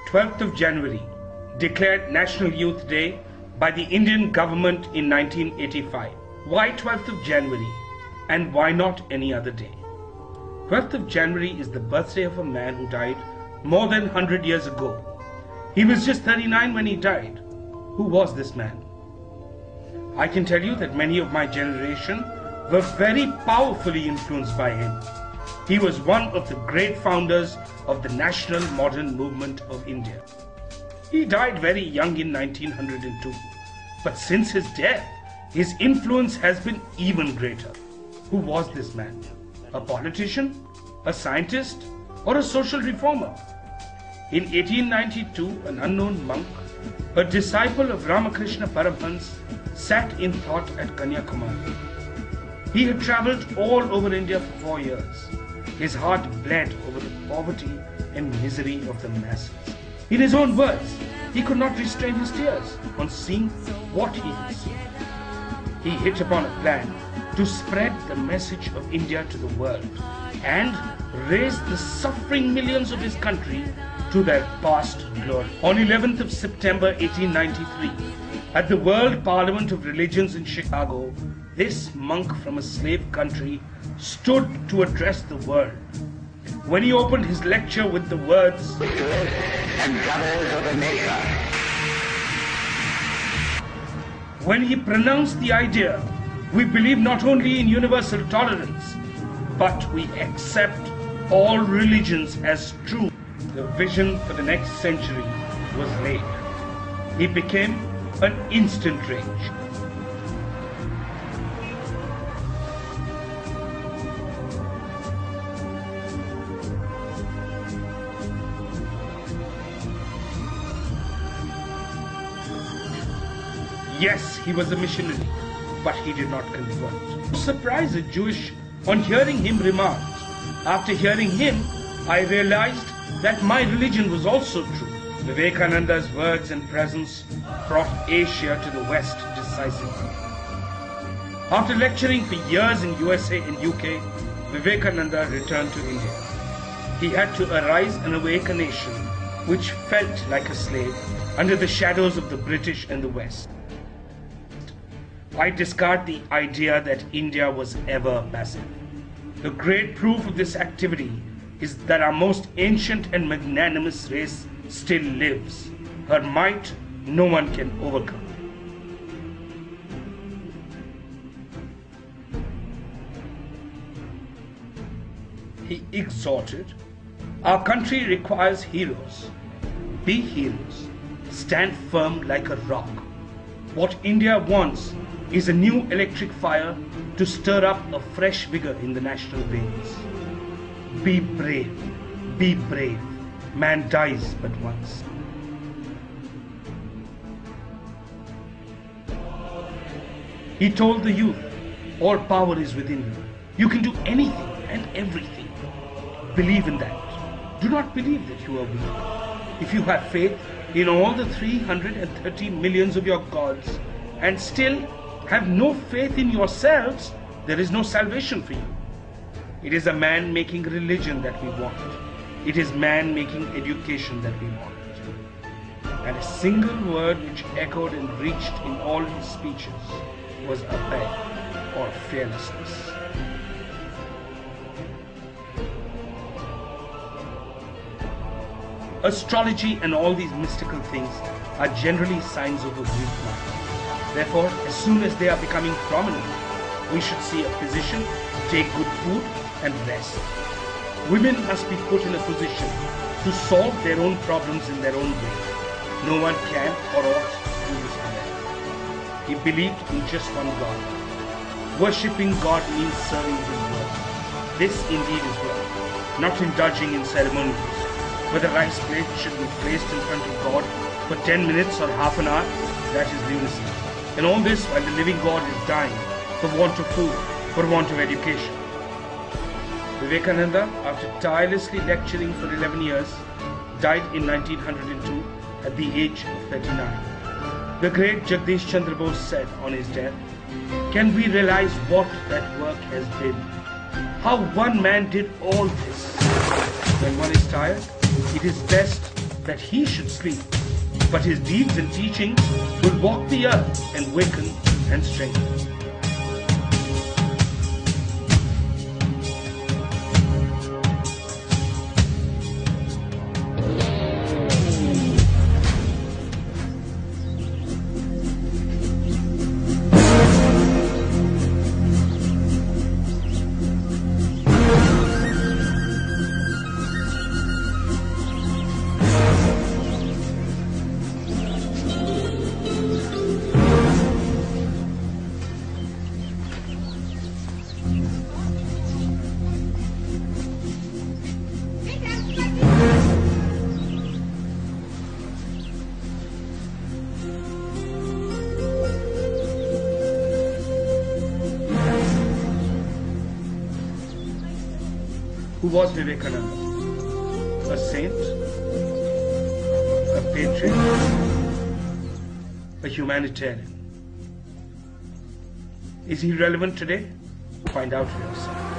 12th of January, declared National Youth Day by the Indian government in 1985. Why 12th of January and why not any other day? 12th of January is the birthday of a man who died more than 100 years ago. He was just 39 when he died. Who was this man? I can tell you that many of my generation were very powerfully influenced by him. He was one of the great founders of the national modern movement of India. He died very young in 1902, but since his death, his influence has been even greater. Who was this man? A politician, a scientist, or a social reformer? In 1892, an unknown monk, a disciple of Ramakrishna Paramhans, sat in thought at Kanyakumari. He had travelled all over India for 4 years. His heart bled over the poverty and misery of the masses. In his own words, he could not restrain his tears on seeing what he had seen. He hit upon a plan to spread the message of India to the world and raise the suffering millions of his country to their past glory. On 11th of September 1893, at the World Parliament of Religions in Chicago, this monk from a slave country stood to address the world. When he opened his lecture with the words, and brothers of America. When he pronounced the idea, we believe not only in universal tolerance, but we accept all religions as true. The vision for the next century was laid. He became an instant rage. Yes, he was a missionary, but he did not convert. Surprised a Jewish on hearing him remarked, after hearing him, I realized that my religion was also true. Vivekananda's words and presence brought Asia to the West decisively. After lecturing for years in USA and UK, Vivekananda returned to India. He had to arise and awake a nation which felt like a slave under the shadows of the British and the West. I discard the idea that India was ever passive. The great proof of this activity is that our most ancient and magnanimous race still lives. Her might no one can overcome. He exhorted, our country requires heroes. Be heroes. Stand firm like a rock. What India wants is a new electric fire to stir up a fresh vigor in the national veins. Be brave, be brave. Man dies but once. He told the youth, all power is within you. You can do anything and everything. Believe in that. Do not believe that you are weak. If you have faith in all the 330 millions of your gods and still have no faith in yourselves, there is no salvation for you. It is a man-making religion that we want. It is man-making education that we want. And a single word which echoed and reached in all his speeches was abhay or fearlessness. Astrology and all these mystical things are generally signs of a weak mind. Therefore, as soon as they are becoming prominent, we should see a physician, take good food and rest. Women must be put in a position to solve their own problems in their own way. No one can or ought to do this for them. He believed in just one God. Worshipping God means serving His word. This indeed is work, not indulging in ceremonials. Whether rice plate should be placed in front of God for 10 minutes or half an hour, that is lunacy. And all this while the living God is dying for want of food, for want of education. Vivekananda, after tirelessly lecturing for 11 years, died in 1902 at the age of 39. The great Jagdish Chandra Bose said on his death, can we realize what that work has been? How one man did all this? When one is tired, it is best that he should sleep, but his deeds and teachings would walk the earth and waken and strengthen. Who was Vivekananda? A saint? A patriot? A humanitarian? Is he relevant today? Find out for yourself.